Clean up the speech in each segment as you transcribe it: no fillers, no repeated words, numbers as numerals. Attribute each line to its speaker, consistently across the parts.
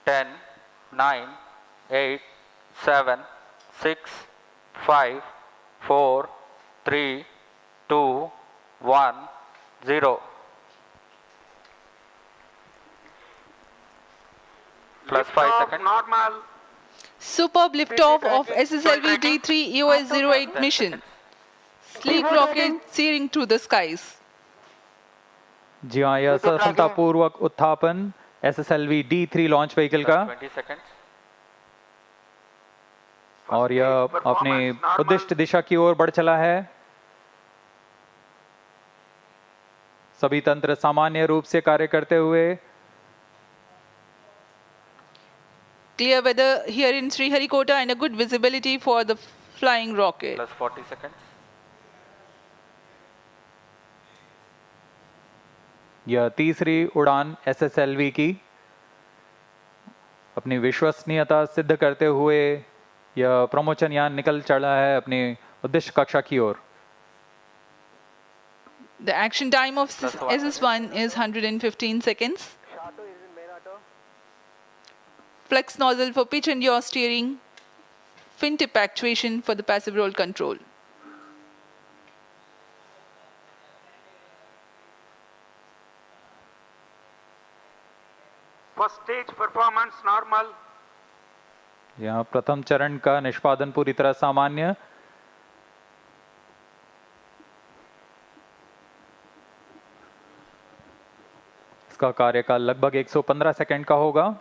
Speaker 1: 10, 9, 8, 7, 6, 5, 4, 3, 2, 1, 0. Plus 5 seconds.
Speaker 2: Normal.
Speaker 3: Superb liftoff of SSLV D3 EOS-08 mission. Sleek rocket searing through the skies.
Speaker 4: जी हाँ, यह सफलतापूर्वक उत्थापन SSLV D3 launch vehicle का
Speaker 1: 20 seconds.
Speaker 4: और यह अपनी उद्दिष्ट दिशा की ओर बढ़ चला है। सभी तंत्र सामान्य रूप से कार्य करते हुए।
Speaker 3: Clear weather here in Sriharikota and a good visibility for the flying rocket.
Speaker 1: Plus 40 seconds.
Speaker 4: यह तीसरी उड़ान SSLV की अपनी विश्वसनीयता सिद्ध करते हुए यह प्रमोचन यान निकल चला है अपनी उद्देश्य कक्षा की ओर।
Speaker 3: The action time of SS1 is 115 seconds. Flex nozzle for pitch and yaw steering. Fin tip actuation for the passive roll control.
Speaker 2: First stage performance normal.
Speaker 4: यहाँ प्रथम चरण का निष्पादन पूरी तरह सामान्य। इसका कार्यकाल लगभग 115 सेकंड का होगा।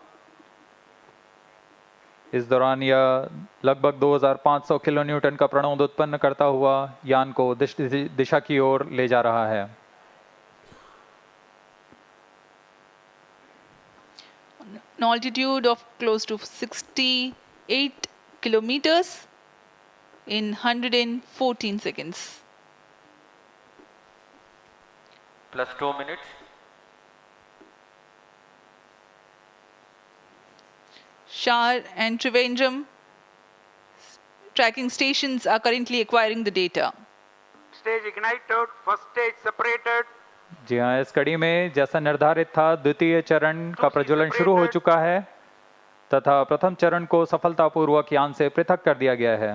Speaker 4: इस दौरान यह लगभग 2500 किलोन्यूटन का प्रणोद उत्पन्न करता हुआ यान को दिशा की ओर ले जा रहा है।
Speaker 3: An altitude of close to 68 kilometers in 114 seconds.
Speaker 1: Plus 2 minutes.
Speaker 3: Shar and Trivandrum tracking stations are currently acquiring the data.
Speaker 2: Stage ignited, first stage separated.
Speaker 4: जी हाँ, इस कड़ी में जैसा निर्धारित था द्वितीय चरण का प्रज्वलन शुरू हो चुका है तथा प्रथम चरण को सफलतापूर्वक यान से पृथक कर दिया गया है।